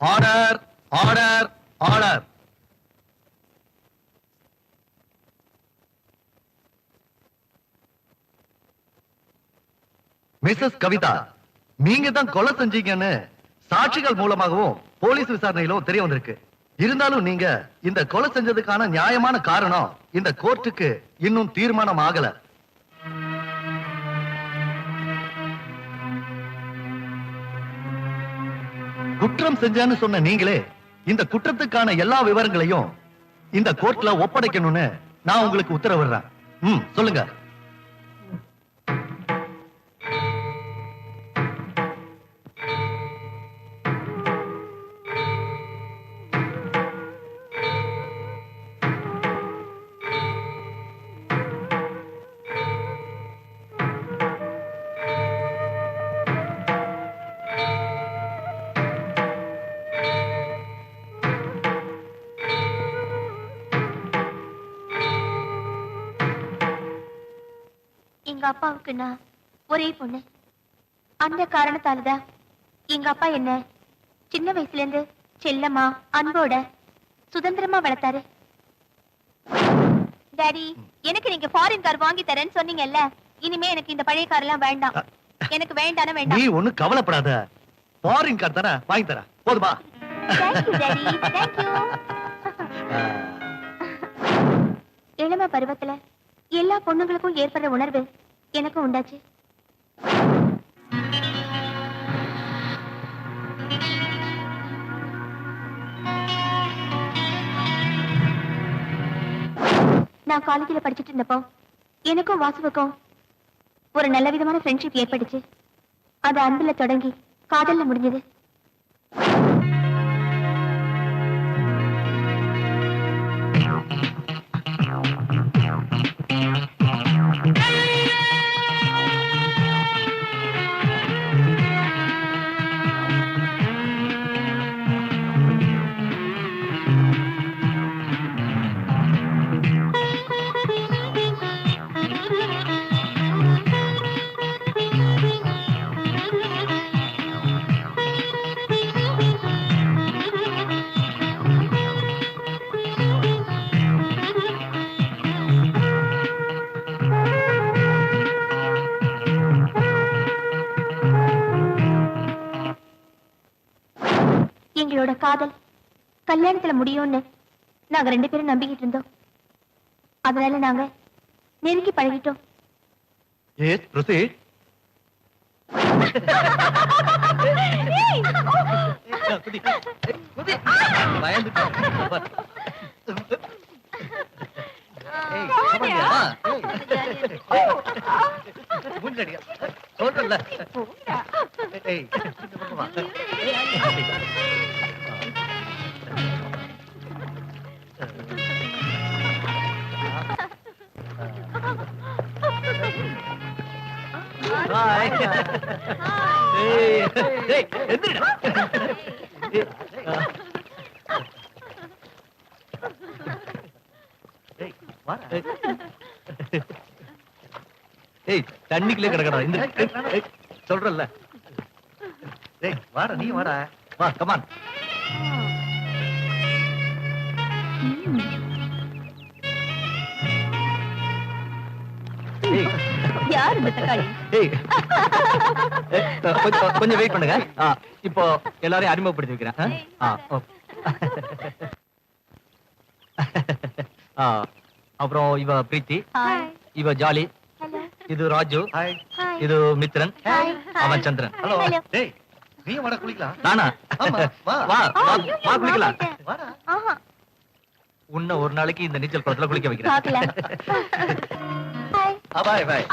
Order order order. Mrs Kavitha, நீங்க தான் கொலை செஞ்சீங்கன்னு சாட்சிகள் மூலமாகவும் போலீஸ் விசாரணையிலும் தெரிய வந்திருக்கு. இருந்தாலும் நீங்க இந்த கொலை செஞ்சதுக்கான நியாயமான காரணம் இந்த கோர்ட்டுக்கு இன்னும் தீர்மானம் ஆகல. குற்றம் செஞ்சேன்னு சொன்ன நீங்களே இந்த குற்றத்துக்கான எல்லா விவரங்களையும் இந்த கோர்ட்ல ஒப்படைக்கணும்னு நான் உங்களுக்கு உத்தரவிடுறேன். சொல்லுங்க. எங்க அப்பாவுக்கு நான் ஒரே பொண்ணு. அந்த காரணத்தாலதான் எங்க அப்பா என்ன சின்ன வயசுல இருந்து செல்லமா அன்போட சுதந்திரமா வளர்த்தாரு. டாடி, எனக்கு நீங்க ஃபாரின் கார் வாங்கி தரேன்னு சொன்னீங்கல்ல, இனிமே எனக்கு இந்த பழைய கார் எல்லாம் வேண்டாம். எனக்கு வேண்டான வேண்டாம். நீ ஒண்ணு கவலைப்படாத, ஃபாரின் கார் தானே வாங்கி தரேன், போதுமா? Thank you, Daddy. Thank you. இளம பருவத்துல எல்லா பொண்ணுங்களுக்கும் ஏற்படுற உணர்வு எனக்கும் உண்டாச்சு. நான் காலேஜில் படிச்சுட்டு இருந்தப்போ எனக்கும் வாசுவுக்கும் ஒரு நல்ல விதமான ஃப்ரெண்ட்ஷிப் ஏற்பட்டுச்சு. அது அன்புல தொடங்கி காதல்ல முடிஞ்சது. எங்களோட காதல் கல்யாணத்துல முடியும்னு நாங்க 2 பேரும் நம்பிக்கிட்டு இருந்தோம். அதனால நாங்க நெருங்கி பழகிட்டோம். Yes, proceed. தண்ணிக்குள்ளே கிடக்கடா சொல்றல. வாடா, நீ வாடா, வா, கமான். யார் இந்த தக்காளி? ஏய், கொஞ்சம் வெயிட் பண்ணுங்க. இப்போ எல்லாரையும் அறிமுகப்படுத்தி வைக்கிறேன். அப்புறம் இவ பிரீத்தி, ஹாய். இவ ஜாலி, ஹலோ. இது ராஜு, ஹாய். ஹாய். இது மித்ரன், ஹாய். அவன் சந்திரன். ஹலோ. ஹலோ. டேய், நீ வாடா குளிக்கலாம். நானா? ஆமா, வா. வா, ஆ, வா, ஐயோ, வா நான் குளிக்கலாம். மாட்டேன். வாடா. ஆஹா, உன்னை ஒரு நாளைக்கு இந்த நீச்சல் குளத்துல குளிக்க வைக்கிறேன். பார்க்கலாம். ஹாய். பாய் பாய்.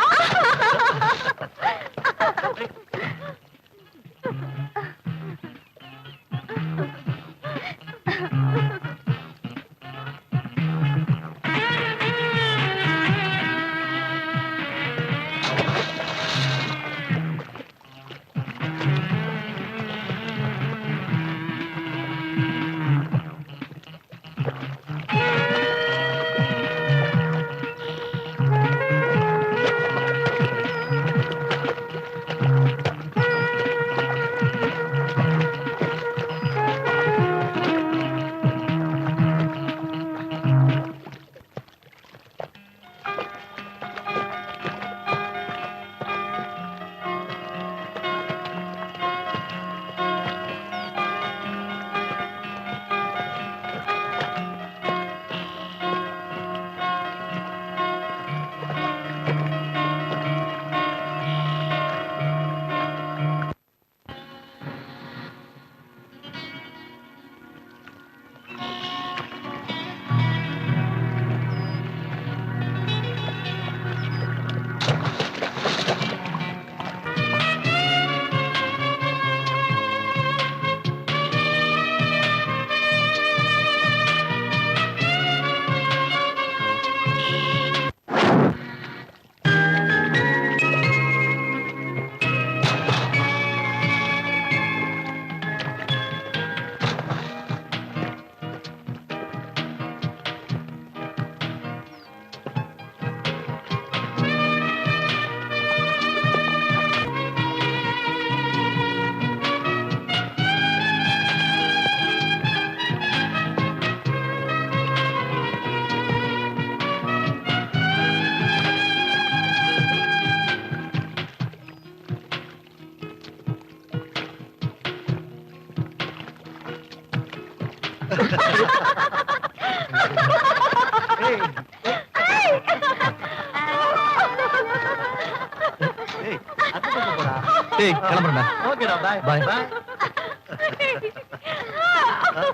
ஏய், கிளம்புறேன்டா. ஓகேடா, பாய். Bye. பாய்.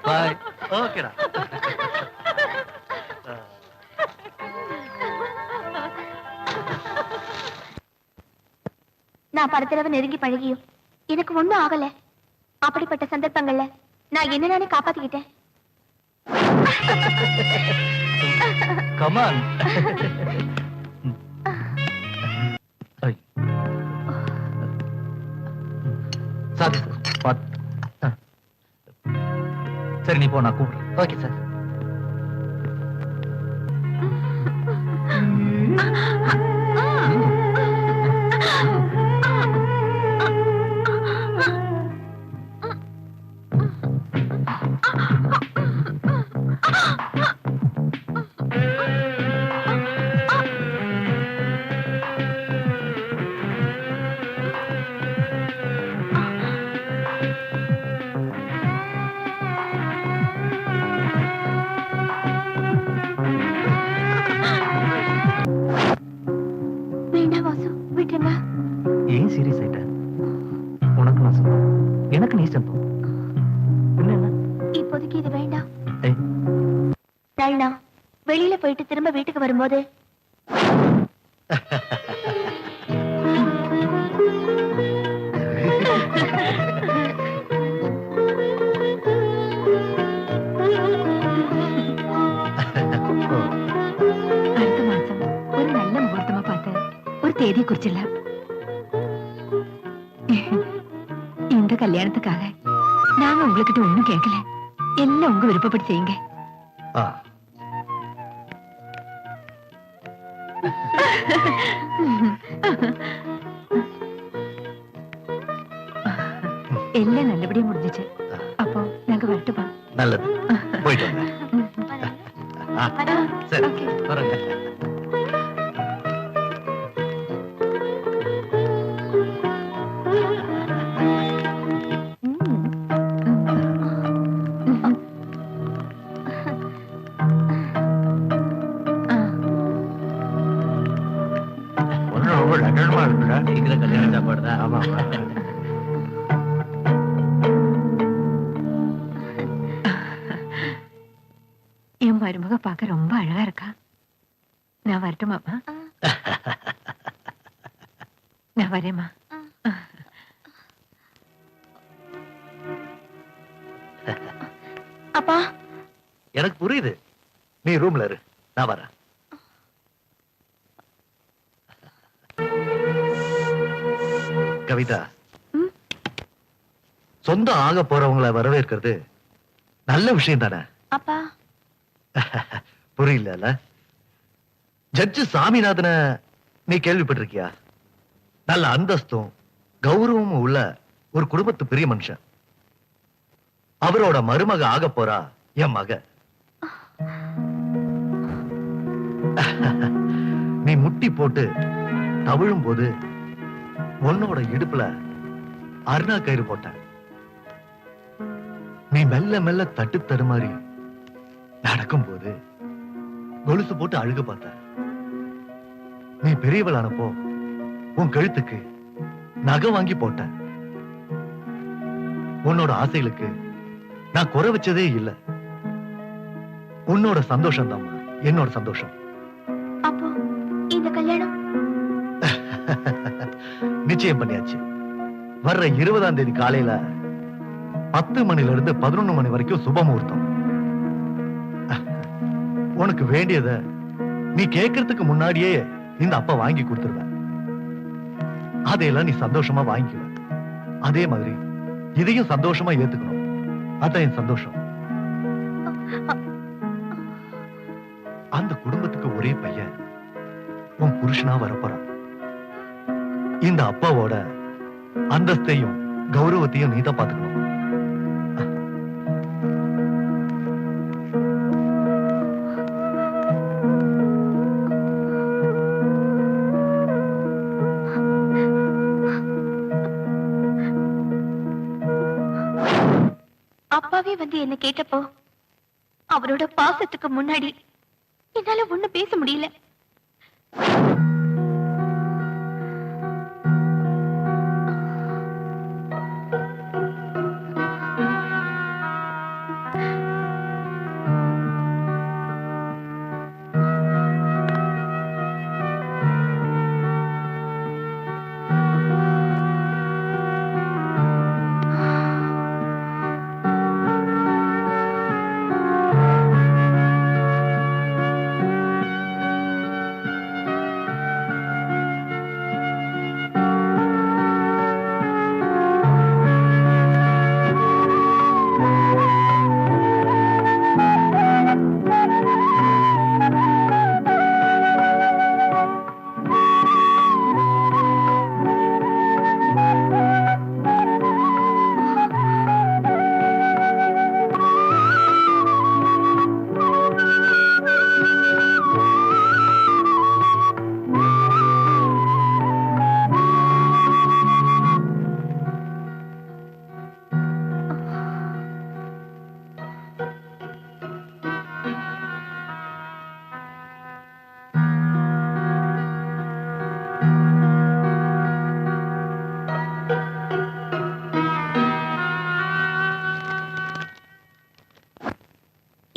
பாய். ஓகேடா. நான் பல தடவை நெருங்கி பழகியும் எனக்கு ஒண்ணும் ஆகல. அப்படிப்பட்ட சந்தர்ப்பங்கள்ல நான் என்ன நானே காப்பாத்திக்கிட்டேன். Come on. I. Sorry sir, பாத்து. சரி, நீ போ, நான் கூப்பிடுறேன். Okay sir. வேண்டாம் வாசு, விட்டுருங்க. ஏன் சீரியஸ் ஆயிட்ட? உனக்கு நான் சொன்னேன், எனக்கு நீ சொந்தம். பின்ன என்ன? இப்போதைக்கு இது வேண்டாம். ஏய், நைனா, வெளியில போயிட்டு திரும்ப வீட்டுக்கு வரும்போது அடுத்த மாசம் ஒரு நல்ல முகூர்த்தமா பார்த்து ஒரு தேதி குறிச்சிடலாம். இந்த கல்யாணத்துக்காக நாங்க உங்ககிட்ட ஒண்ணும் கேட்கல. எல்லாம் உங்க விருப்பப்படி செய்யுங்க. ஆ. எல்லாம் நல்லபடியா முடிஞ்சிச்சு. அப்போ நாங்க வரட்டுமா? நல்லது, போயிட்டு வாங்க. ஆ, சரி, ஓகே. வரேங்க. ரொம்ப லட்சணமா இருக்குடா. சீக்கிரம் கல்யாண சாப்பாடு தான். ஆமா. என் மருமக பார்க்க ரொம்ப அழகா இருக்கா. நான் வரட்டுமாப்பா? நான் வரேம்மா. அப்பா எனக்கு புரியுது. நீ ரூம்ல இரு, நான் வரேன். கவிதா, சொந்த ஆக போறவங்களை வரவேற்கிறது நல்ல விஷயம் தானே? அப்பா புரியல. ஜட்ஜு சாமிநாதனை நீ கேள்விப்பட்டிருக்கியா? நல்ல அந்தஸ்தும் கௌரவமும் உள்ள ஒரு குடும்பத்து பெரிய மனுஷன். அவரோட மருமக ஆக போறா என் மக. நீ முட்டி போட்டு தவிழும் போது உன்னோட இடுப்புல அருணா கயிறு போட்ட. நீ மெல்ல மெல்ல தட்டு தடுமாறி நடக்கும் போது கொலுசு போட்டு அழுக பார்த்த. நீ பெரியவளானப்போ உன் கழுத்துக்கு நகை வாங்கி போட்ட. உன்னோட ஆசைகளுக்கு நான் குறை வச்சதே இல்லை. உன்னோட சந்தோஷம் தான் என்னோட சந்தோஷம். அப்போ இந்த கல்யாணம் நிச்சயம் பண்ணியாச்சு. வர்ற 20ஆம் தேதி காலையில 10 மணில இருந்து 11 மணி வரைக்கும் சுப முகூர்த்தம். உனக்கு வேண்டியத நீ கேட்கறதுக்கு முன்னாடியே இந்த அப்பா வாங்கி கொடுத்துருவ. அதையெல்லாம் நீ சந்தோஷமா வாங்கிக்குவ. அதே மாதிரி இதையும் சந்தோஷமா ஏத்துக்கணும். அதான் என் சந்தோஷம். அந்த குடும்பத்துக்கு ஒரே பையன் உன் புருஷனா வரப்போறான். இந்த அப்பாவோட அந்தஸ்தையும் கௌரவத்தையும் நீதான் பாத்துக்கணும். அப்பாவே வந்து என்ன கேட்டப்போ அவரோட பாசத்துக்கு முன்னாடி என்னால ஒண்ணு பேச முடியல.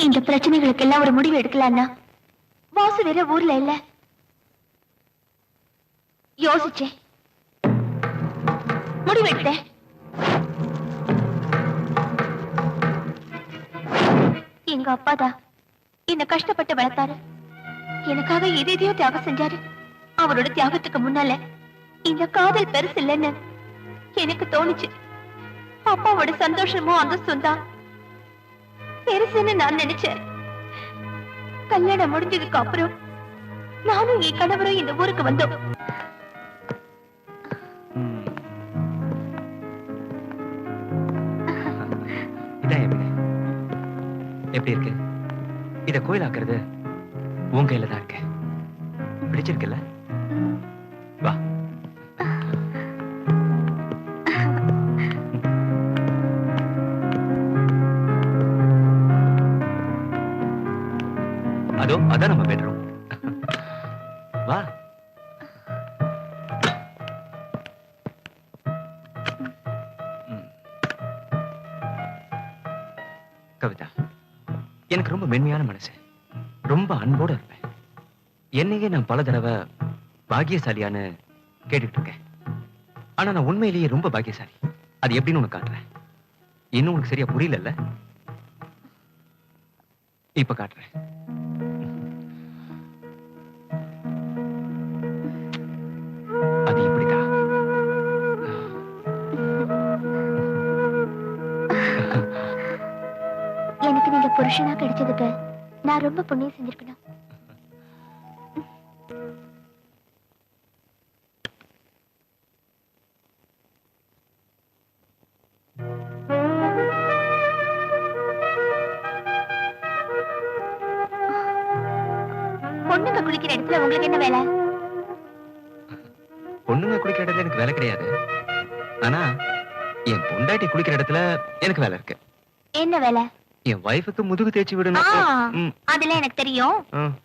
இந்த பிரச்சனைகளுக்கு எல்லாம் ஒரு முடிவு எடுக்கலாம்னா வாசு வேற ஊர்ல இல்ல. யோசிச்சேன், முடிவெடுத்தேன். எங்க அப்பாதான் என்ன கஷ்டப்பட்டு வளர்த்தாரு. எனக்காக எதையோ தியாகம் செஞ்சாரு. அவரோட தியாகத்துக்கு முன்னால இந்த காதல் பெருசு இல்லைன்னு எனக்கு தோணுச்சு. அப்பாவோட சந்தோஷமும் அந்தஸ்தும் தான் பெருசுன்னு நான் நினைச்சேன். கல்யாணம் முடிஞ்சதுக்கு அப்புறம் நானும் என் கணவரும் இந்த ஊருக்கு வந்தோம். இதான் என் வீடு. எப்படி இருக்கு? இத கோயிலாக்குறது உன் கையில தான் இருக்கு. பிடிச்சிருக்குல்ல? வா. அதோ அதான் நம்ம பெட்ரூம். வா. எனக்கு ரொம்ப மென்மையான மனசு, ரொம்ப அன்போட இருப்பேன். என்னையே நான் பல தடவை பாக்கியசாலியான்னு கேட்டுட்டு இருக்கேன். ஆனா நான் உண்மையிலேயே ரொம்ப பாக்கியசாலி. அது எப்படின்னு உனக்கு காட்டுறேன். இன்னும் உனக்கு சரியா புரியல? இப்ப காட்டுறேன். அது இப்படிதான். எனக்கு நீங்க புருஷனா கிடைச்சதுக்கு நான் ரொம்ப புண்ணியம் செஞ்சிருக்கணும். பொண்ணுங்க குளிக்கிற இடத்துல உங்களுக்கு என்ன வேலை? பொண்ணுங்க குளிக்கிற இடத்துல எனக்கு வேலை கிடையாது. ஆனா என் பொண்டாட்டி குளிக்கிற இடத்துல எனக்கு வேலை இருக்கு. என்ன வேலை? என் வைஃபுக்கு முதுகு தேய்ச்சி விடணும். அதெல்லாம் எனக்கு தெரியும்.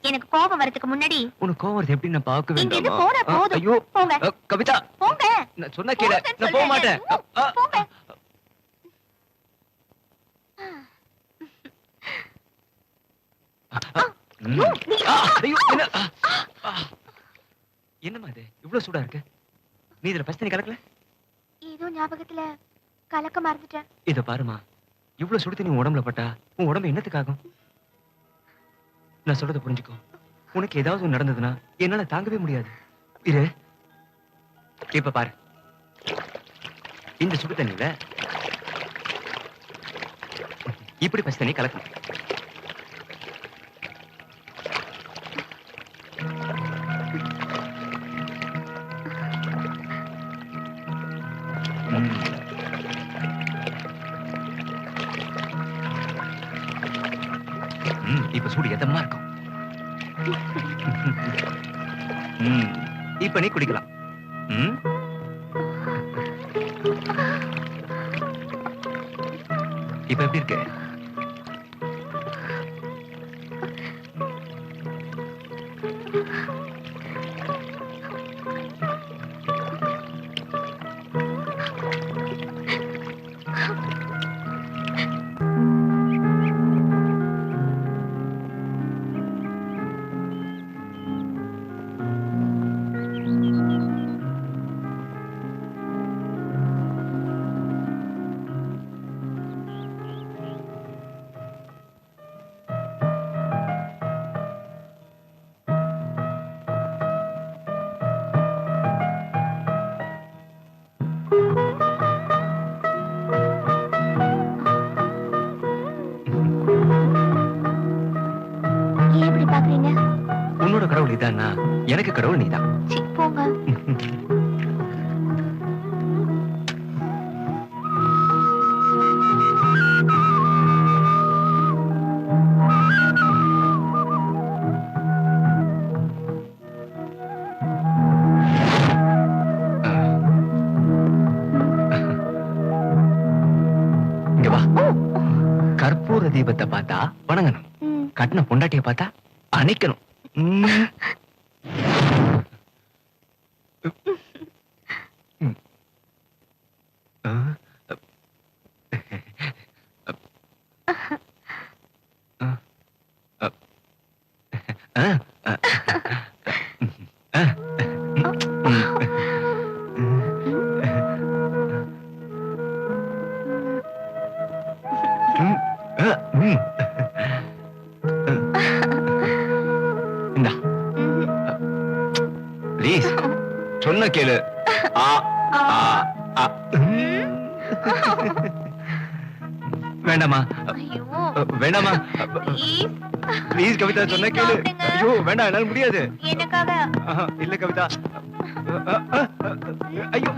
எனக்கு கோபம் வரதுக்கு முன்னாடி உனக்கு கோவம் வருது எப்படி நான் பார்க்க இங்க இருந்து வேண்டாமா? போனா போதும். ஐயோ போங்க. கவிதா போங்க. நான் சொன்னா கேளு. நான் போக மாட்டேன். போங்க. என்னம்மா இது இவ்வளவு சூடா இருக்கு? நீ இதுல பச்சை தண்ணி கலக்கல? ஏதோ ஞாபகத்துல கலக்க மறந்துட்டேன். இத பாருமா, இவ்வளவு சுடு தண்ணி உன் உடம்புல பட்டா உன் உடம்பு என்னத்துக்காகும்? நான் சொல்றத புரிஞ்சுக்கோ. உனக்கு ஏதாவது ஒண்ணு நடந்ததுன்னா என்னால தாங்கவே முடியாது. இரு, இப்ப பாரு. இந்த சுடு தண்ணியில இப்படி பச்சை தண்ணி கலக்கணும். இப்ப சூடு எதமா இருக்கும். இப்ப நீ குடிக்கலாம். இப்ப எப்படி இருக்கு? உன்னோட கடவுள் இதான்னா எனக்கு கடவுள் நீதான். போங்க. இங்க வா. கற்பூர தீபத்தை பார்த்தா வணங்கணும், கட்டின பொண்டாட்டிய பார்த்தா அணைக்கணும். ப்ளீஸ் சொன்ன கேளு. வேண்டாமா வேண்டாமா ப்ளீஸ் கவிதா, சொன்ன கேளு. ஐயோ வேண்டாம், என்னால முடியாது. எனக்காக இல்ல கவிதா. ஐயோ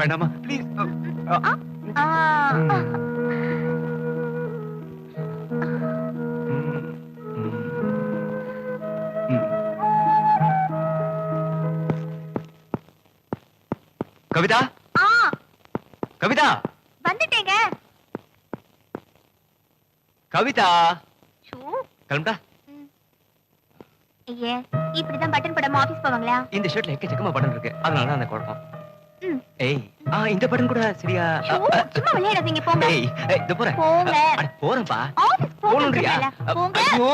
வேண்டாமா ப்ளீஸ். கவிதா கவிதா வந்துட்டேங்க. கவிதா கிளம்புடா. ஐயே, இப்படிதான் பட்டன் போடாம ஆபீஸ் போவாங்களா? இந்த ஷர்ட்ல எக்கச்சக்கமா பட்டன் இருக்கு, அதனால தான் அந்த குழப்பம். ஏய் இந்த பட்டன் கூட சரியா? சும்மா விளையாடாதீங்க, போங்க. ஏய் இதோ போறேன். போங்க. போறேன்ப்பா. ஆபீஸ் போகணும்ன்றியா? போங்க. ஐயோ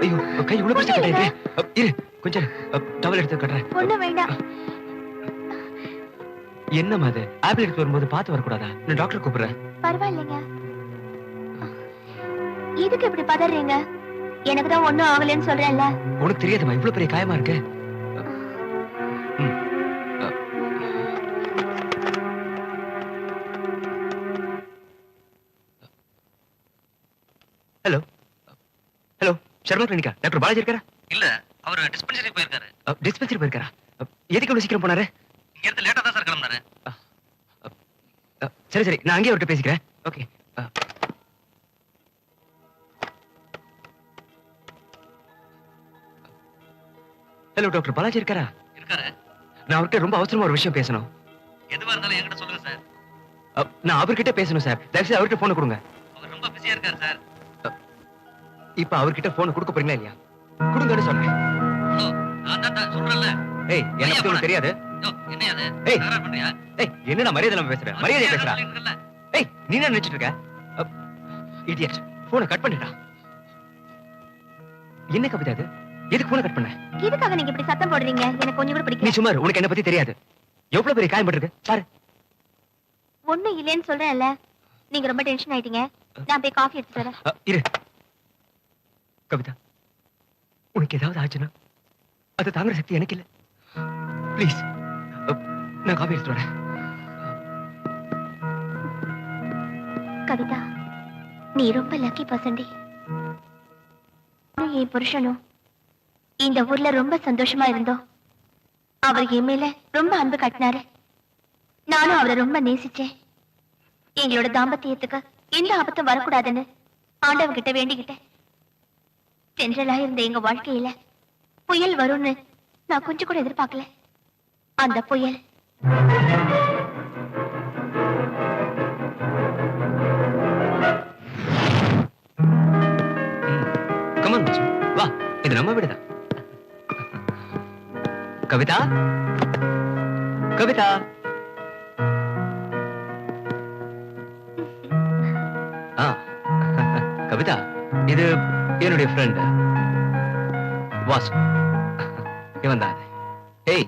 ஐயோ கை இவ்வளவு பெருசா கட்டாயிருக்கு. இரு கொஞ்சம் டவல் எடுத்து கட்டுறேன். ஒண்ணும் வேண்டாம். என்னம்மா அது? ஆப்பிள் எடுத்து வரும்போது பார்த்து வரக்கூடாதா? நான் டாக்டர் கூப்பிடுறேன். பரவாயில்லைங்க. இதுக்கு இப்படி பதறீங்க? எனக்கு தான் ஒண்ணும் ஆகலைன்னு சொல்றேன்ல. உனக்கு தெரியாதுமா இவ்வளவு பெரிய காயமா இருக்கு. ஹலோ ஹலோ சர்மா கிளினிக்கா? டாக்டர் பாலாஜி இருக்காரா? இல்ல அவர் டிஸ்பென்சரி போயிருக்காரு. டிஸ்பென்சரி போயிருக்காரா? எதுக்கு இவ்வளவு சீக்கிரம் போனாரு? இங்க இருந்து லேட்டா தான் சார் கிளம்புனாரு. சரி சரி நான் அங்கேயே அவர்கிட்ட பேசிக்கிறேன். ஓகே. ஹலோ டாக்டர் பாலாஜி இருக்காரா? இருக்காரு. நான் அவர்கிட்ட ரொம்ப அவசரமா ஒரு விஷயம் பேசணும். எதுவா இருந்தாலும் என்கிட்ட சொல்லுங்க சார். நான் அவர்கிட்ட பேசணும் சார். தயவுசெய்து அவர்கிட்ட போனை கொடுங்க. அவர் ரொம்ப பிஸியா இருக்காரு சார். இப்ப அவர்கிட்ட போனை கொடுக்க போறீங்களா இல்லையா? கொடுங்கன்னு சொன்னேன். ஹலோ, நான் தான் சொல்றேன்ல. ஏய் என்ன பத்தி உனக்கு தெரியாது? என்ன அது? ஏய். தகராறு பண்றியா? ஏய் என்ன நான் மரியாதை இல்லாம பேசுறேன்? மரியாதை பேசுறா? சொல்லிருக்கல. ஏய் நீ என்ன நினைச்சிட்டு இருக்க? இடியட். போனை கட் பண்ணிட்டா. என்ன கவிதை அது? எதுக்கு போனை கட் பண்ண? இதுக்காக நீங்க இப்படி சத்தம் போடுறீங்க? எனக்கு கொஞ்சம் கூட நீ பிடிக்கல. சும்மா இரு, உனக்கு என்ன பத்தி தெரியாது. எவ்வளவு பெரிய காயம் பட்டிருக்கு பாரு. ஒண்ணும் இல்லைன்னு சொல்றேன்ல. நீங்க ரொம்ப டென்ஷன் ஆயிட்டீங்க. நான் போய் காஃபி எடுத்துட்டு வரேன். இரு கவிதா, உனக்கு ஏதாவது ஆச்சுன்னா அது தாங்குற சக்தி எனக்கு இல்ல. ப்ளீஸ் நான் காஃபி எடுத்துட்டு வரேன். கவிதா, நீ ரொம்ப லக்கி பர்சன்டி. என் புருஷனும் இந்த ஊர்ல ரொம்ப சந்தோஷமா இருந்தோம். அவர் என் மேல ரொம்ப அன்பு காட்டினாரு. நானும் அவரை ரொம்ப நேசிச்சேன். எங்களோட தாம்பத்தியத்துக்கு எந்த ஆபத்தும் வரக்கூடாதுன்னு ஆண்டவன் கிட்ட வேண்டிக்கிட்டேன். சென்றலா இருந்த எங்க வாழ்க்கையில புயல் வரும்னு நான் கொஞ்சம் கூட எதிர்பார்க்கல. அந்த புயல் கமான் வா, இது நம்ம வீடுதான். கவிதா, கவிதா. கவிதா, இது என்னுடைய ஃப்ரெண்ட் வாசு. இவன் தான். ஏய்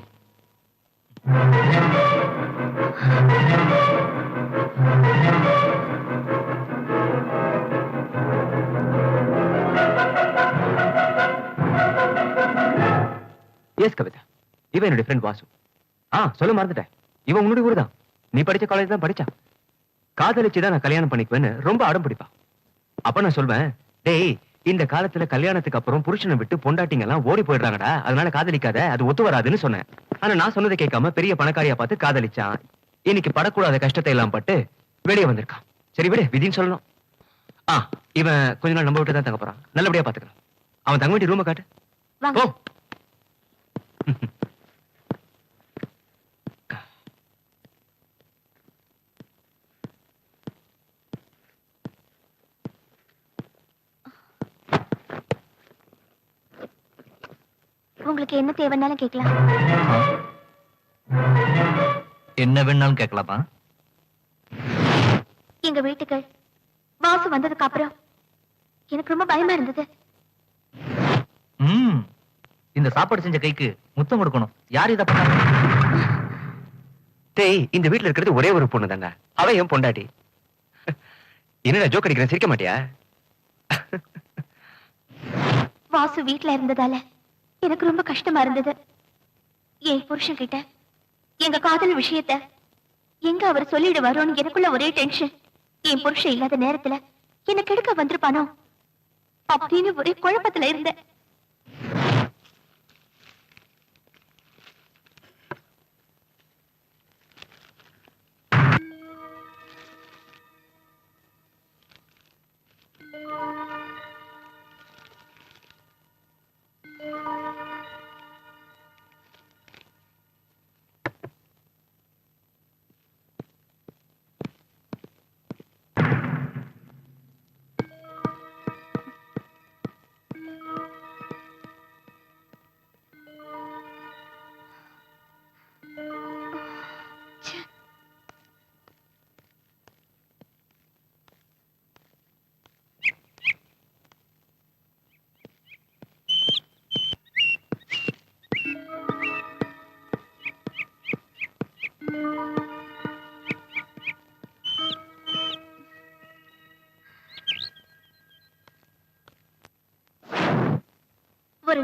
எஸ் கவிதா, இவன் என்னுடைய ஃப்ரெண்ட் வாசு. சொல்ல மறந்துட்டேன், இவன் உன்னுடைய ஊர் தான். நீ படிச்ச காலேஜ் தான் படிச்சான். காதலிச்சுதான் நான் கல்யாணம் பண்ணிக்குவேன்னு ரொம்ப அடம் பிடிப்பான். அப்ப நான் சொல்வேன், டேய் இந்த காலத்துல கல்யாணத்துக்கு அப்புறம் புருஷனை விட்டு பொண்டாட்டிங்க எல்லாம் ஓடி போயிடுறாங்கடா, அதனால காதலிக்காத, அது ஒத்து வராதுன்னு சொன்னேன். ஆனா நான் சொன்னதை கேட்காம பெரிய பணக்காரியா பார்த்து காதலிச்சான். இன்னைக்கு படக்கூடாத கஷ்டத்தை எல்லாம் பட்டு வெளியே வந்திருக்கான். சரி விடு, விதின்னு சொல்லணும். இவன் கொஞ்ச நாள் நம்ம விட்டு தான் தங்க போறான். நல்லபடியா பாத்துக்கலாம். அவன் தங்க வேண்டிய ரூமை காட்டு. வாங்க. ஓ உங்களுக்கு என்ன தேவைன்னாலும் கேட்கலாம். என்ன வேணாலும் கேட்கலாமா? எங்க வீட்டுக்கு வாசு வந்ததுக்கு அப்புறம் எனக்கு ரொம்ப பயமா இருந்தது. இந்த சாப்பாடு செஞ்ச கைக்கு முத்தம் கொடுக்கணும். யார் இத பண்ணா? டேய் இந்த வீட்டுல இருக்கிறது ஒரே ஒரு பொண்ணு தாங்க, அவ என் பொண்டாட்டி. என்னடா ஜோக் அடிக்கிறேன், சிரிக்க மாட்டியா? வாசு வீட்டுல இருந்ததால எனக்கு ரொம்ப கஷ்டமா இருந்தது. என் புருஷன் கிட்ட எங்க காதல் விஷயத்த எங்க அவர் சொல்லிடுவாரோன்னு எனக்குள்ள ஒரே டென்ஷன். என் புருஷன் இல்லாத நேரத்துல என்ன கெடுக்க வந்திருப்பானோ அப்படின்னு ஒரே குழப்பத்துல இருந்தேன்.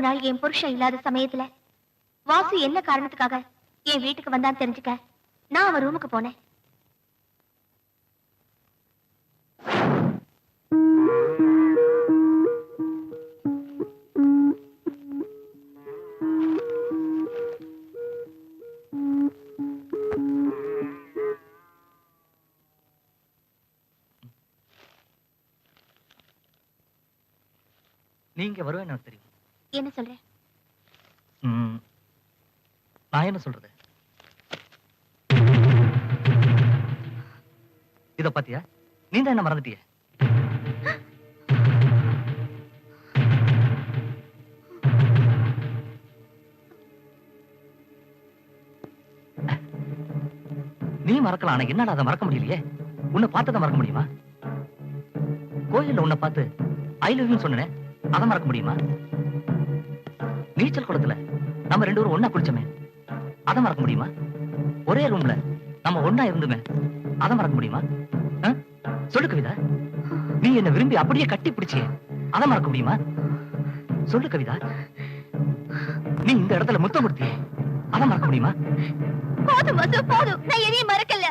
ஒரு நாள் என் புருஷன் இல்லாத சமயத்துல வாசு என்ன காரணத்துக்காக என் வீட்டுக்கு வந்தான்னு தெரிஞ்சுக்க நான் அவன் ரூமுக்கு போனேன். நீங்க வருவேன்னு எனக்கு தெரியும். என்ன சொல்ற? நான் என்ன சொல்றது? இத பாத்தியா? நீ தான் என்ன மறந்துட்டிய. நீ மறக்கலாம், ஆனா என்னடா அதை மறக்க முடியலையே. உன்னை பார்த்ததை மறக்க முடியுமா? கோயில்ல உன்னை பார்த்து ஐ லவ் யூ சொன்னேன், அதை மறக்க முடியுமா? நீச்சல் குளத்துல நம்ம 2 பேரும் ஒண்ணா குளிச்சோமே, அதை மறக்க முடியுமா? ஒரே ரூம்ல நம்ம ஒண்ணா இருந்துமே, அதை மறக்க முடியுமா? சொல்லு கவிதா, நீ என்ன விரும்பி அப்படியே கட்டி பிடிச்சியே, அதை மறக்க முடியுமா? சொல்லு கவிதா, நீ இந்த இடத்துல முத்தம் கொடுத்தியே, அதை மறக்க முடியுமா? போதும் வாசு, போதும். நான் எதையும் மறக்கல.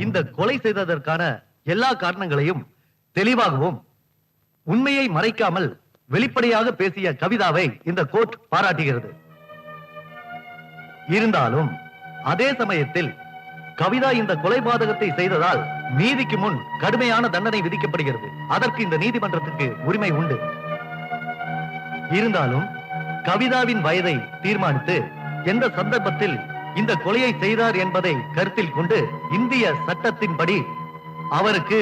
இந்த கொலை செய்ததற்கான எல்லா காரணங்களையும் தெளிவாகவும் உண்மையை மறைக்காமல் வெளிப்படையாக பேசிய கவிதாவை இந்த கோர்ட் பாராட்டுகிறது. இருந்தாலும் அதே சமயத்தில் கவிதா இந்த கொலைபாதகத்தை செய்ததால் நீதிக்கு முன் கடுமையான தண்டனை விதிக்கப்படுகிறது. அதற்கு இந்த நீதிமன்றத்துக்கு உரிமை உண்டு. இருந்தாலும் கவிதாவின் வயதை தீர்மானித்து எந்த சந்தர்ப்பத்தில் இந்த கொலையை செய்தார் என்பதை கருத்தில் கொண்டு இந்திய சட்டத்தின்படி அவருக்கு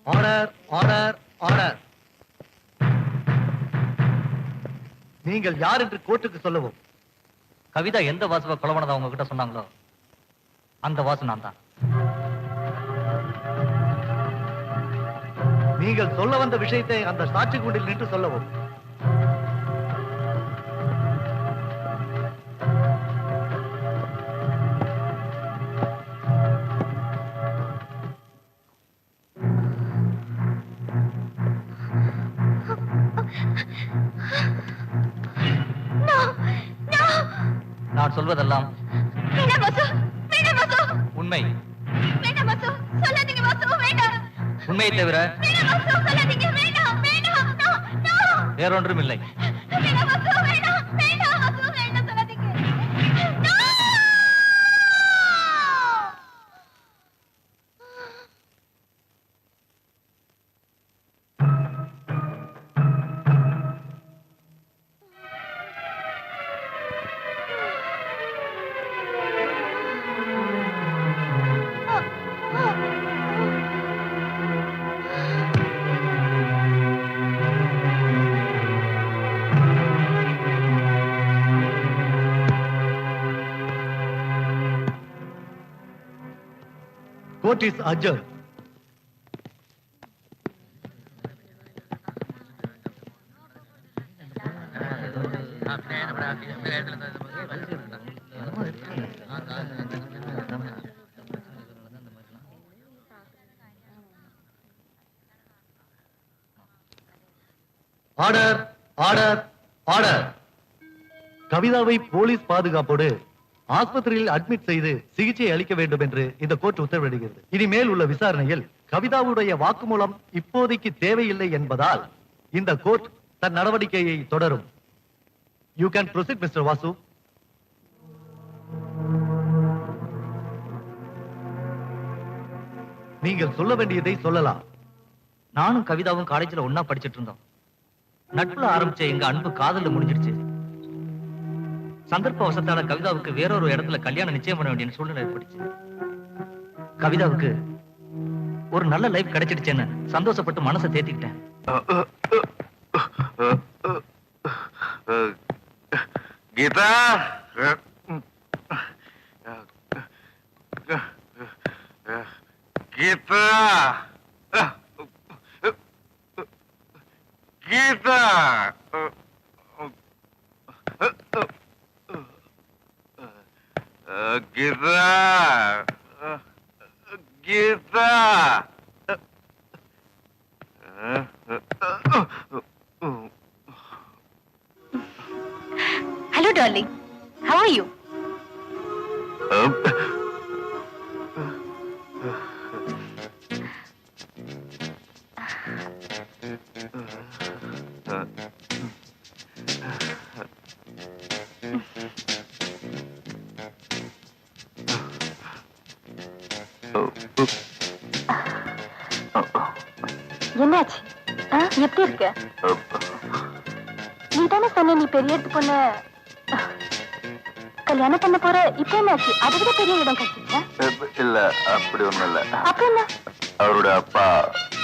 ஆர்டர் ஆர்டர் ஆர்டர். நீங்கள் யார் என்று கோர்ட்டுக்கு சொல்லவும். கவிதா எந்த வாசுவை கொலை பண்ணதா உங்ககிட்ட சொன்னாங்களோ அந்த வாசு நான் தான். நீங்கள் சொல்ல வந்த விஷயத்தை அந்த சாட்சி கூண்டில் நின்று சொல்லவும். நான் சொல்வதெல்லாம் உண்மை. உண்மையை தவிர வேறொன்றும் இல்லை. court is adjourned. Order order order. கவிதாவை போலீஸ் பாதுகாப்போடு ஆஸ்பத்திரியில் அட்மிட் செய்து சிகிச்சை அளிக்க வேண்டும் என்று இந்த கோர்ட் உத்தரவிடுகிறது. இனிமேல் உள்ள விசாரணையில் கவிதாவுடைய வாக்குமூலம் இப்போதைக்கு தேவையில்லை என்பதால் இந்த கோர்ட் தன் நடவடிக்கையை தொடரும். You can proceed mister Vasu. நீங்கள் சொல்ல வேண்டியதை சொல்லலாம். நானும் கவிதாவும் காலேஜ்ல ஒண்ணா படிச்சிட்டு இருந்தோம். நட்புல ஆரம்பிச்ச எங்க அன்பு காதல்ல முடிஞ்சிடுச்சு. சந்தர்ப்ப வசத்தால கவிதாவுக்கு வேறொரு இடத்துல கல்யாணம் நிச்சயம் பண்ண வேண்டிய சூழ்நிலை ஏற்பட்டுச்சு. கவிதாவுக்கு ஒரு நல்ல லைஃப் கிடைச்சிடுச்சேன்னு சந்தோஷப்பட்டு மனசை தேத்திக்கிட்டேன். Geetha, Geetha, Geetha, Geetha, Geetha. Hello, darling. How are you? என்னாச்சு? எப்படி இருக்க? நீ தானே சொன்ன நீ பெரிய இடத்து பொண்ணு கல்யாணம் பண்ண போற. இப்ப என்னாச்சு? அதை விட பெரிய இடம் கிடைச்சிச்சா? இல்ல, அப்படி ஒண்ணும் இல்ல. அப்ப என்ன? அவருடைய அப்பா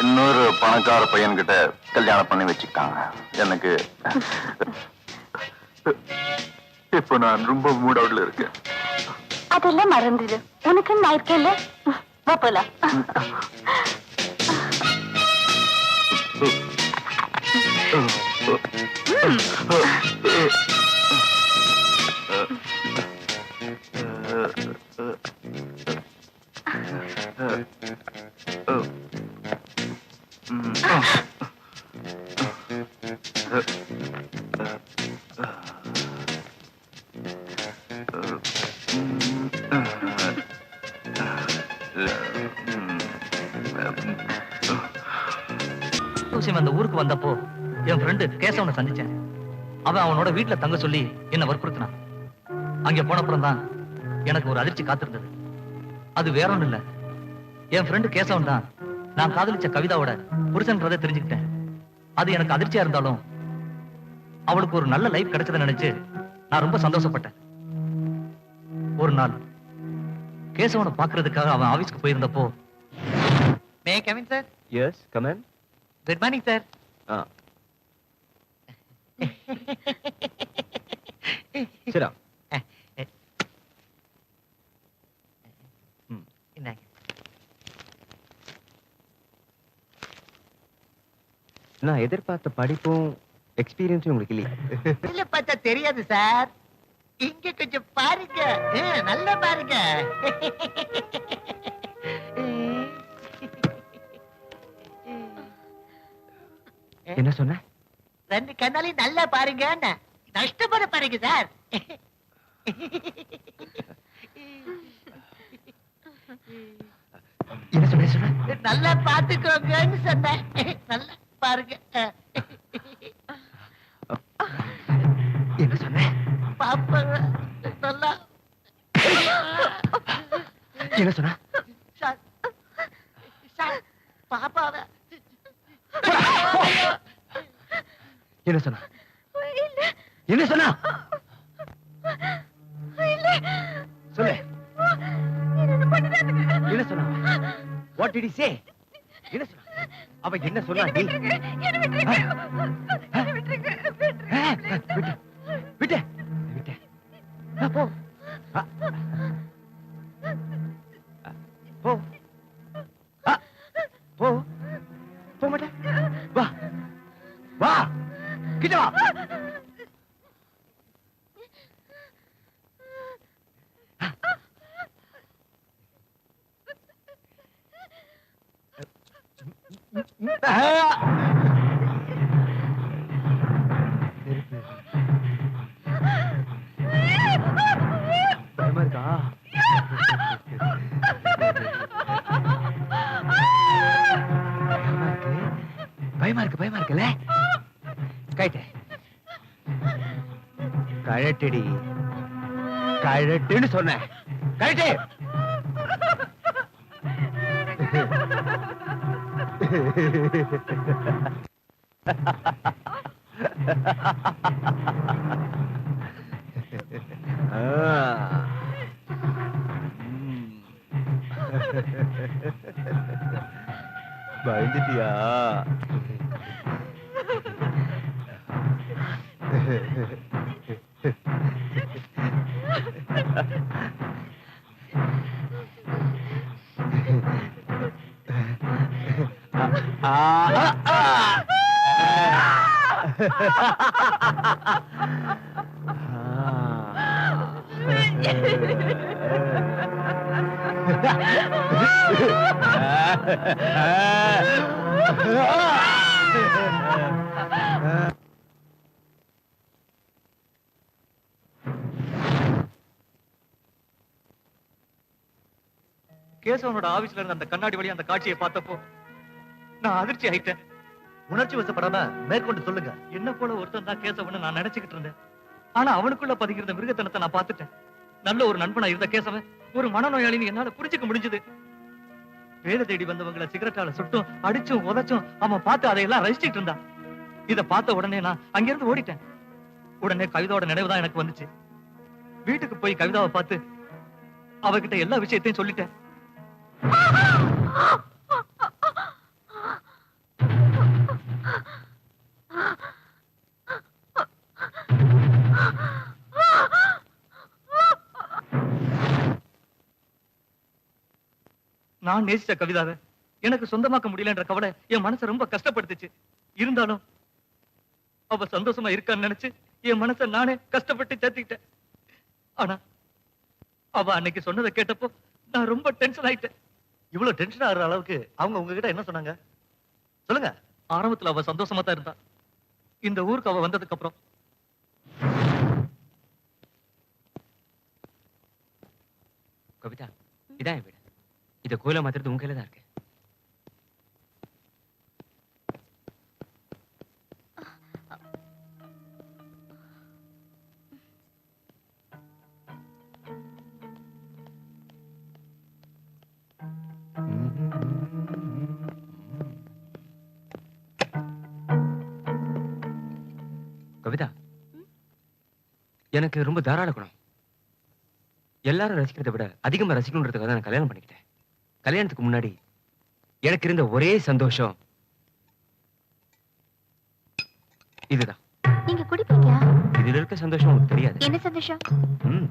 இன்னொரு பணக்கார பையன்கிட்ட கல்யாணம் பண்ணி வச்சுக்கிட்டாங்க. எனக்கு இப்ப நான் ரொம்ப மூட் அவுட்ல இருக்கேன். அதெல்லாம் மறந்துடு. உனக்கு நான் இருக்கேன்ல. வா போலாம். அந்த ஊருக்கு வந்தப்போ என் ஃப்ரெண்டு கேசவனை சந்திச்சேன். அவன் அவனோட வீட்டுல தங்க சொல்லி என்ன வற்புறுத்தினான். அங்க போனப்புறம் தான் எனக்கு ஒரு அதிர்ச்சி காத்திருந்தது. அது வேற ஒண்ணும் இல்ல, என் ஃப்ரெண்டு கேசவன் தான் நான் காதலிச்ச கவிதாவோட புருஷன்றதை தெரிஞ்சுக்கிட்டேன். அது எனக்கு அதிர்ச்சியா இருந்தாலும் அவளுக்கு ஒரு நல்ல லைஃப் கிடைச்சதை நினைச்சு நான் ரொம்ப சந்தோஷப்பட்டேன். ஒரு நாள் கேசவனை பாக்குறதுக்காக அவன் ஆபீஸ்க்கு போயிருந்தப்போ, may come in sir? Yes, come in. Good morning sir. சரி, நான் எதிர்பார்த்த படிப்பும் எக்ஸ்பீரியன்ஸும் உங்களுக்கு இல்லையா? இல்ல பார்த்தா தெரியாது சார். இங்க கொஞ்சம் பாருங்க, நல்லா பாருங்க. என்ன சொன்ன? ரெண்டு கண்ணாலையும் நல்லா பாருங்க. நஷ்டப்பட பாருங்க சார். என்ன சொன்ன? நல்லா பாத்துக்கோங்கன்னு சொன்னேன். நல்லா பாருங்க. என்ன சொன்ன? பாப்பா நல்லா. என்ன சொன்ன? சார், சார், பாப்பாவை என்ன சொன்ன? என்ன சொன்ன? சொல்லு. என்ன சொன்ன? What did he say? என்ன சொன்ன? அவ என்ன சொன்னா? விட்டு விட்டு போ போ. போ போக மாட்டேன். வா வா கிட்ட வா. பயமா இருக்கா? பயமா இருக்குல்ல? கைட்ட கழட்டடி, கழட்டுன்னு சொன்ன. கழட்டு. பயந்துட்டியா? கேசவனோட ஆபீஸ்ல இருந்த அந்த கண்ணாடி வழி அந்த காட்சியை பார்த்தப்போ நான் அதிர்ச்சி ஆயிட்டேன். உணர்ச்சி வசப்படாம மேற்கொண்டு சொல்லுங்க. என்ன போல ஒருத்தன் தான் கேசவன் நான் நினைச்சுக்கிட்டு இருந்தேன். ஆனா அவனுக்குள்ள பதிக்கிற மிருகத்தனத்தை நான் பார்த்துட்டேன். நல்ல ஒரு நண்பனா இருந்த கேசவன் ஒரு மனநோயாளின்னு என்னால புரிஞ்சுக்க முடிஞ்சது. வேலை தேடி வந்தவங்களை சிகரெட்டால சுட்டும் அடிச்சும் உதைச்சும் அவன் பார்த்து அதையெல்லாம் ரசிச்சுட்டு இருந்தான். இத பார்த்த உடனே நான் அங்கிருந்து ஓடிட்டேன். உடனே கவிதாவோட நினைவுதான் எனக்கு வந்துச்சு. வீட்டுக்கு போய் கவிதாவை பார்த்து அவகிட்ட எல்லா விஷயத்தையும் சொல்லிட்டேன். நான் நேசிச்ச கவிதாவை எனக்கு சொந்தமாக்க முடியலன்ற கவலை என் மனசை ரொம்ப கஷ்டப்படுத்துச்சு. இருந்தாலும் அவ சந்தோஷமா இருக்கான்னு நினைச்சு என் மனசை நானே கஷ்டப்பட்டு தேத்திக்கிட்டேன். ஆனா அவ அன்னைக்கு சொன்னதை கேட்டப்போ நான் ரொம்ப டென்ஷன் ஆயிட்டேன். இவ்வளவு டென்ஷன் ஆகுற அளவுக்கு அவங்க உங்ககிட்ட என்ன சொன்னாங்க சொல்லுங்க. ஆரம்பத்துல அவ சந்தோஷமா தான் இருந்தா. இந்த ஊருக்கு அவ வந்ததுக்கு அப்புறம் கவிதா இதான் என் வீடு. இத கோயில மாத்திரது உங்க கையில தான் இருக்கு. கவிதா எனக்கு ரொம்ப தாராள குணம். எல்லாரும் ரசிக்கிறதை விட அதிகமா ரசிக்கணுன்றதுக்காக தான் நான் கல்யாணம் பண்ணிக்கிட்டேன். கல்யாணத்துக்கு முன்னாடி எனக்கு இருந்த ஒரே சந்தோஷம் இதுதான். நீங்க குடிப்பீங்களா? இதுல இருக்க சந்தோஷம் உங்களுக்கு தெரியாது. என்ன சந்தோஷம்? ம்.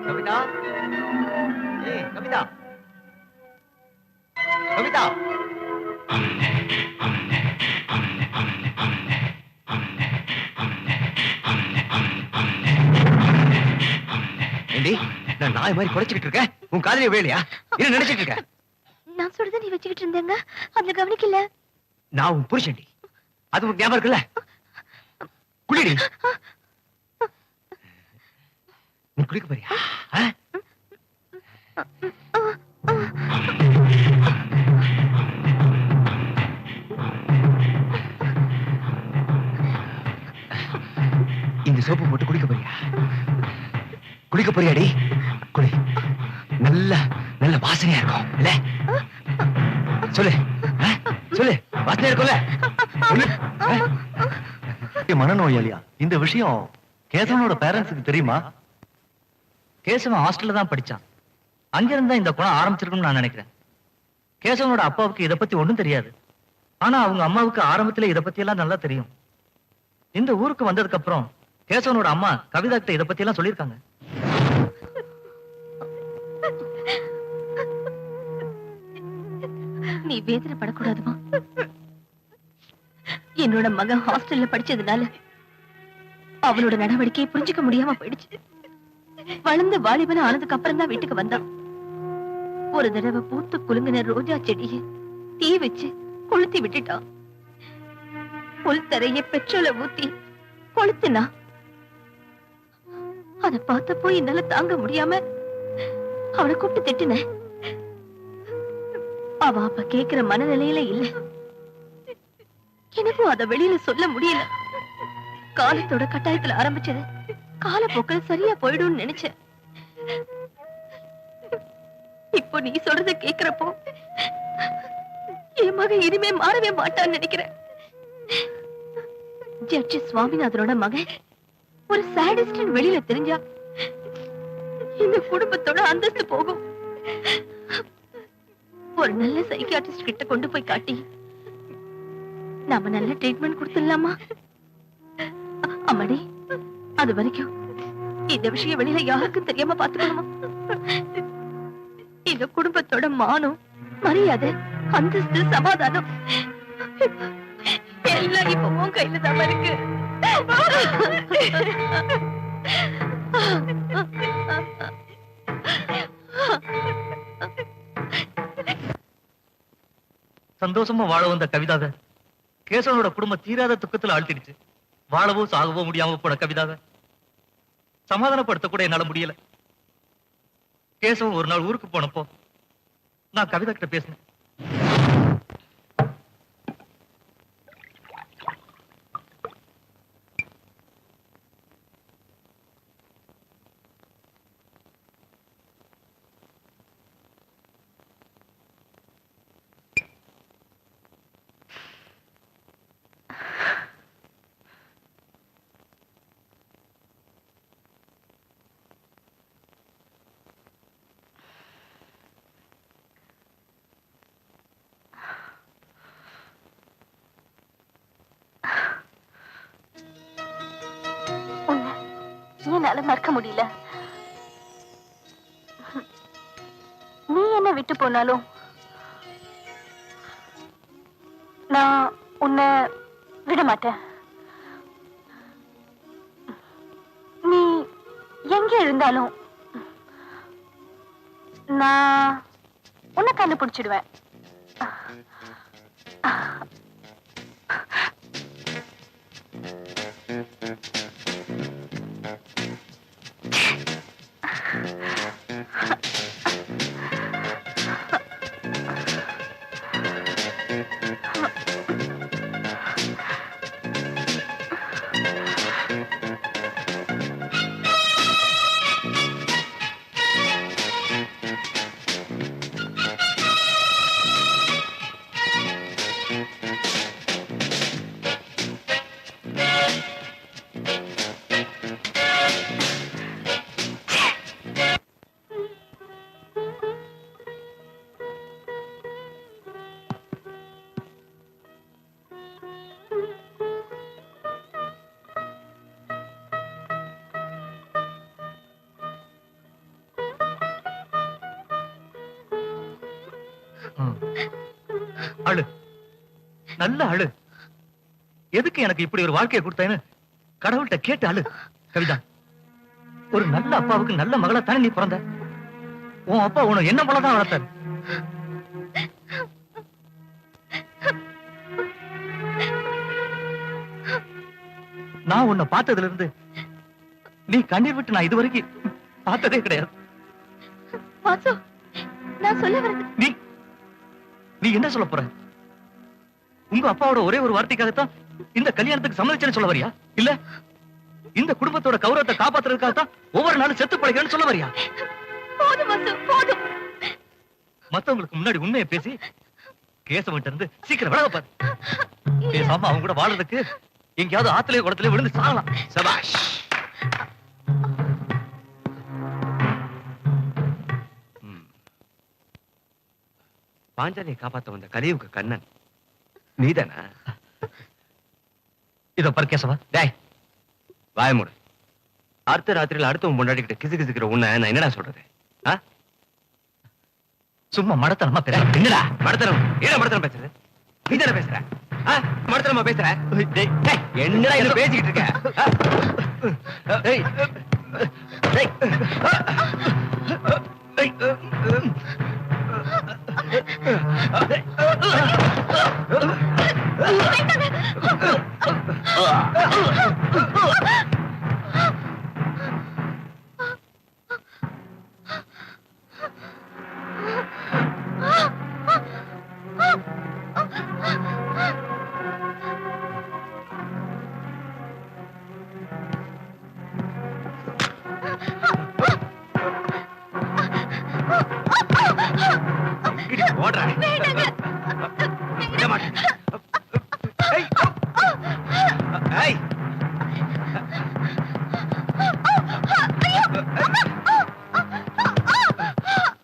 கவிதா, ஏய் கவிதா, கவிதா. ஏண்டி நான் நாய் மாதிரி குறைச்சிக்கிட்டு இருக்கேன், உன் காதலிய வேலையா? என்ன நினைச்சிட்டு இருக்க? நான் சொல்றத நீ வச்சுக்கிட்டு இருந்தேங்க, அதுல கவனிக்கல. நான் உன் புருஷன்டி, அது உனக்கு ஞாபகம் இருக்குல்ல? குளிடி. நீ குளிக்க போறியா? இந்த சோப்பு போட்டு குளிக்க போறியா? குளிக்க போறியாடி? குளி. நல்ல நல்ல வாசனையா இருக்கும் இல்ல? சொல்லு சொல்லு, வாசனையா இருக்கும்ல? சொல்லு. மனநோயாளியா? இந்த விஷயம் கேசவனோட பேரண்ட்ஸுக்கு தெரியுமா? கேசவன் ஹாஸ்டல்ல தான் படிச்சான். அங்கிருந்தா இந்த குணம் ஆரம்பிச்சிருக்கும்னு நான் நினைக்கிறேன். கேசவனோட அப்பாவுக்கு இதை பத்தி ஒண்ணும் தெரியாது. ஆனா அவங்க அம்மாவுக்கு ஆரம்பத்துல இதை பத்தி எல்லாம் நல்லா தெரியும். இந்த ஊருக்கு வந்ததுக்கு அப்புறம் கேசவனோட அம்மா கவிதா கிட்ட இதை பத்தி எல்லாம் சொல்லியிருக்காங்க. நீ வேதனைப்படக்கூடாதுமா. என்னோட மகன் ஹாஸ்டல்ல படிச்சதுனால அவனோட நடவடிக்கையை புரிஞ்சுக்க முடியாம போயிடுச்சு. வளர்ந்து வாலிபன ஆனதுக்கு அப்புறம் தான் வீட்டுக்கு வந்தான். ஒரு தடவை பூத்து குலுங்கின ரோஜா செடியை தீ வச்சு கொளுத்தி விட்டுட்டான். புல் தரைய பெட்ரோலை ஊத்தி கொளுத்துனா. அத பார்த்தப்போ என்னால தாங்க முடியாம அவனை கூப்பிட்டு திட்டினேன். அவ அப்ப கேக்குற மனநிலையில இல்ல. எனக்கும் அத வெளியில சொல்ல முடியல. காலத்தோட கட்டாயத்துல ஆரம்பிச்சது காலப்போக்கில் சரியா போயிடும் நினைச்சேன். இப்போ நீ சொல்றத கேக்குறப்போ என் மகன் இனிமே மாறவே மாட்டான்னு நினைக்கிறேன். ஜட்ஜி சுவாமிநாதனோட மகன் ஒரு சாடிஸ்ட் வெளியில தெரிஞ்சா இந்த குடும்பத்தோட அந்தஸ்து போகும். ஒரு நல்ல சைக்கியாட்ரிஸ்ட் கிட்ட கொண்டு போய் காட்டி நாம நல்ல ட்ரீட்மெண்ட் கொடுத்துடலாமா? அம்மாடி, அது வரைக்கும் இந்த விஷயம் வெளியில யாருக்கும் தெரியாம பாத்துக்கணுமா? இந்த குடும்பத்தோட மானம், மரியாதை, அந்தஸ்து, சமாதானம் எல்லாம் இப்ப உன் கையில தான் இருக்கு. சந்தோஷமா வாழ வந்த கவிதாவை கேசவனோட குடும்பம் தீராத துக்கத்துல ஆழ்த்திடுச்சு. வாழவோ சாகவோ முடியாம போன கவிதாவை சமாதானப்படுத்த கூட என்னால முடியல. கேசவன் ஒரு நாள் ஊருக்கு போனப்போ நான் கவிதா கிட்ட பேசினேன். என்னால மறக்க முடியல. நீ என்ன விட்டு போனாலும் நான் உன்னை விட மாட்டேன். நீ எங்க இருந்தாலும் நான் உன்னை கண்டுபிடிச்சிடுவேன். அழு, நல்ல அழு. எதுக்கு எனக்கு இப்படி ஒரு வாழ்க்கையை கொடுத்தேன்னு கடவுள்கிட்ட கேட்டு அழு. கவிதா, ஒரு நல்ல அப்பாவுக்கு நல்ல மகளை தானே நீ பிறந்த. உன் அப்பா உன என்ன போலதான் வளர்த்தாரு. நான் உன்னை பார்த்ததுல இருந்து நீ கண்ணீர் விட்டு நான் இதுவரைக்கும் பார்த்ததே கிடையாது. வாசு, நான் சொல்ல வரது. நீ என்ன சொல்ல போற? உங்க அப்பாவோட ஒரே ஒரு வார்த்தைக்காகத்தான் இந்த கல்யாணத்துக்கு சம்மதிச்சேன்னு சொல்ல வரியா? இல்ல இந்த குடும்பத்தோட கௌரவத்தை காப்பாத்துறதுக்காக தான் ஒவ்வொரு நாளும் செத்து பழைக்கன்னு சொல்ல வரியா? போதும் வாசு, போதும். மத்தவங்களுக்கு முன்னாடி உண்மையை பேசி கேசவன்ட்ட இருந்து சீக்கிரம் விலக பாரு. பேசாம அவங்க கூட வாழறதுக்கு எங்கேயாவது ஆத்திலே குடத்திலே விழுந்து சாகலாம். சபாஷ். பாஞ்சாலியை காப்பாத்த வந்த கலியுக கண்ணன் நீதானா? இத பாரு கேசவா, டேய் வாய மூடு. அடுத்த ராத்திரியில அடுத்தவன் முன்னாடிக்கிட்ட கிசு கிசுக்கிற உன்னை நான் என்னடா சொல்றது? சும்மா மடத்தனமா பேச. என்னடா மடத்தனம்? ஏடா மடத்தனம் பேசுறது? நீ தானே பேசுற? மடத்தனமா பேசுற? டேய், டேய், என்னடா என்ன பேசிக்கிட்டு இருக்க? டேய், டேய், ஓடுறா. விட மாட்டேன். ஏய், ஏய்.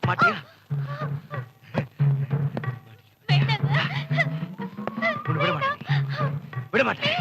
மாட்டியா? உன்னை விட மாட்டேன். விட மாட்டேன்.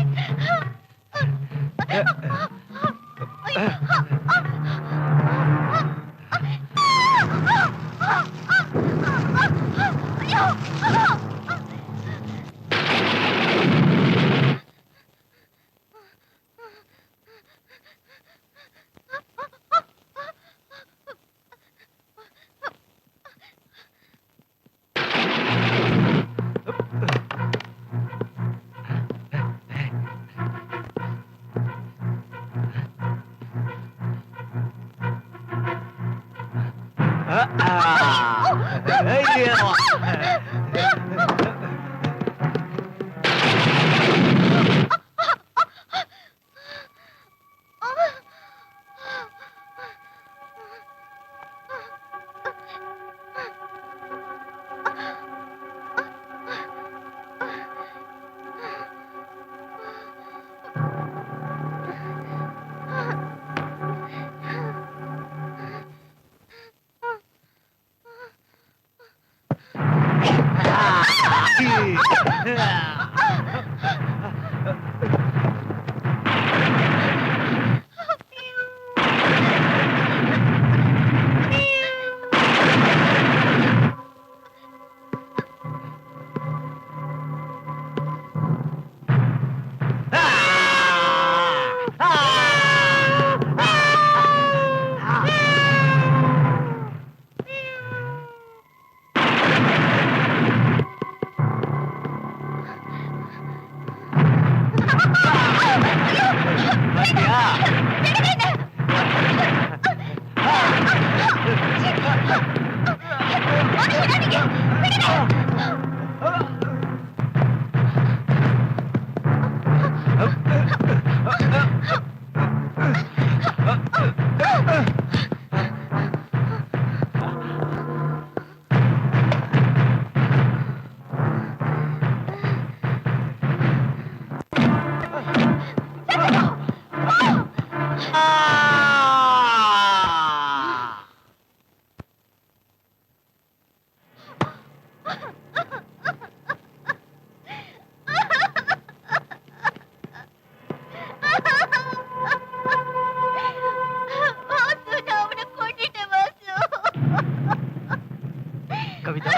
கவிதா,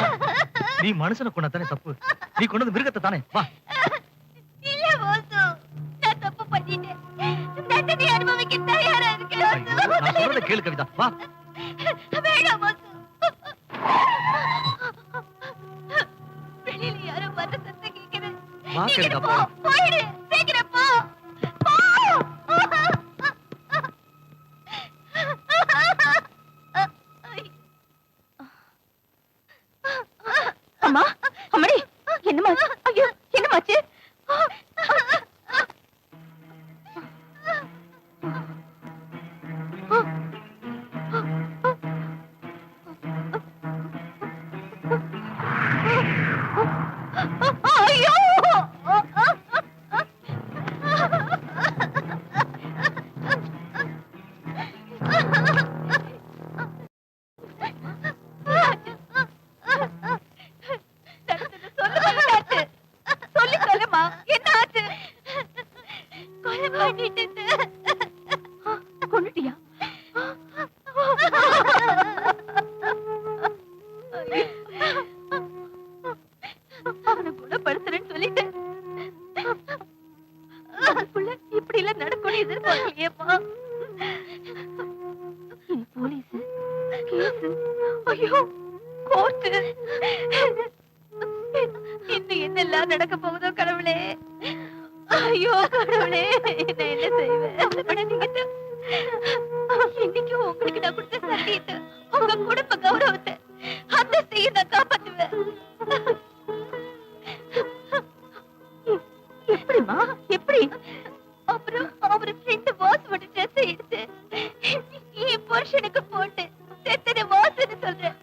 நீ மனுஷனை கொண்டா தானே தப்பு. நீ கொண்டது மிருகத்தை தானே. வா. இல்ல வாசு, நான் தப்பு பண்ணிட்டேன். தண்டனை அனுபவிக்க தயாரா இருக்கேன் வாசு. நான் சொல்றத கேளு கவிதா. வா. வேண்டாம் வாசு. வெளியில யாரோ வர சத்தம் கேக்குது. வா நீ கவிதா, போ, போ. போயிடு. சீக்கிரம் போ. போ. அம்மா, அம்மடி, என்னம்மா? ஐயோ, என்னமாச்சு? எதிர்பார்க்கலையேம்மா. இனி போலீஸ் கேஸ் ஐயோ, கோர்ட்டு. இன்னும் என்னெல்லாம் நடக்க போகுதோ கடவுளே. ஐயோ கடவுளே, நான் என்ன செய்வேன்? இன்னைக்கு உங்களுக்கு நான் கொடுத்த சத்தியத்தை, உங்க குடும்ப கௌரவத்தை, அந்தஸ்தையும் நான் காப்பாத்துவேன். எப்படிமா எப்படி? அப்புறம் அவர் ஃப்ரெண்ட் வாசோட ட்ரெஸ் எடுத்து என் புருஷனுக்கு போட்டு செத்தது வாசன்னு சொல்றேன்.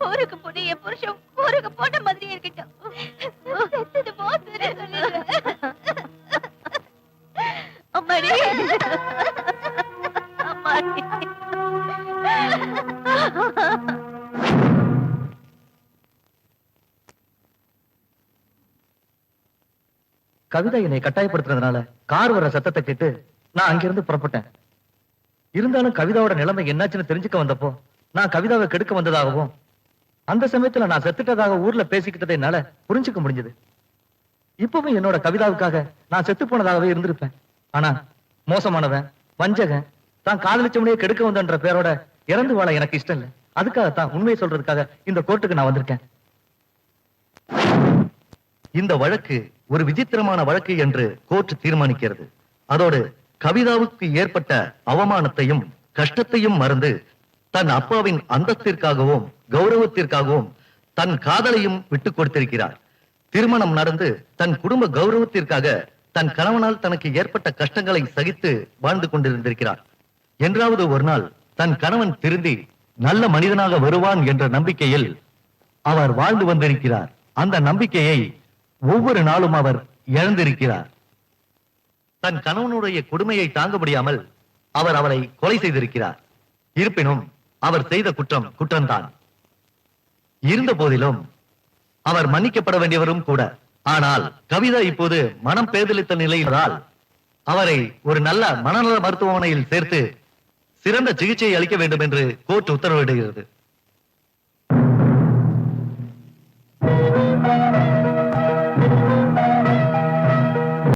ஊருக்கு போன என் புருஷன் ஊருக்கு போன மாதிரியே இருக்கட்டும், செத்தது வாசன்னு சொல்லிடுறேன். அம்மாடி, அம்மாடி. கவிதா என்னை கட்டாயப்படுத்துறதுனால கார் வர சத்தத்தை கேட்டு நான் அங்கிருந்து புறப்பட்டேன். இருந்தாலும் கவிதாவோட நிலைமை என்னாச்சுன்னு தெரிஞ்சுக்க வந்தப்போ நான் கவிதாவை கெடுக்க வந்ததாகவும் அந்த சமயத்துல நான் செத்துட்டதாக ஊர்ல பேசிக்கிட்டதை என்னால புரிஞ்சுக்க முடிஞ்சது. இப்பவும் என்னோட கவிதாவுக்காக நான் செத்து போனதாகவே இருந்திருப்பேன். ஆனா மோசமானவன், வஞ்சகன், தான் காதலிச்சவனையே கெடுக்க வந்தன்ற பேரோட இறந்து வாழ எனக்கு இஷ்டம் இல்லை. அதுக்காகத்தான் உண்மையை சொல்றதுக்காக இந்த கோர்ட்டுக்கு நான் வந்திருக்கேன். இந்த வழக்கு ஒரு விசித்திரமான வழக்கு என்று கோர்ட் தீர்மானிக்கிறது. அதோடு கவிதாவுக்கு ஏற்பட்ட அவமானத்தையும் கஷ்டத்தையும் மறந்து தன் அப்பாவின் அந்தஸ்திற்காகவும் கௌரவத்திற்காகவும் தன் காதலையும் விட்டுக் கொடுத்திருக்கிறார். திருமணம் நடந்து தன் குடும்ப கௌரவத்திற்காக தன் கணவனால் தனக்கு ஏற்பட்ட கஷ்டங்களை சகித்து வாழ்ந்து கொண்டிருந்திருக்கிறார். என்றாவது ஒரு நாள் தன் கணவன் திருந்தி நல்ல மனிதனாக வருவான் என்ற நம்பிக்கையில் அவர் வாழ்ந்து வந்திருக்கிறார். அந்த நம்பிக்கையை ஒவ்வொரு நாளும் அவர் இழந்திருக்கிறார். தன் கணவனுடைய கொடுமையை தாங்க முடியாமல் அவர் அவளை கொலை செய்திருக்கிறார். இருப்பினும் அவர் செய்த குற்றம் குற்றம்தான். இருந்த போதிலும் அவர் மன்னிக்கப்பட வேண்டியவரும் கூட. ஆனால் கவிதா இப்போது மனம் பேதலித்த நிலையில்தான் அவரை ஒரு நல்ல மனநல மருத்துவமனையில் சேர்த்து சிறந்த சிகிச்சை அளிக்க வேண்டும் என்று கோர்ட் உத்தரவிடுகிறது.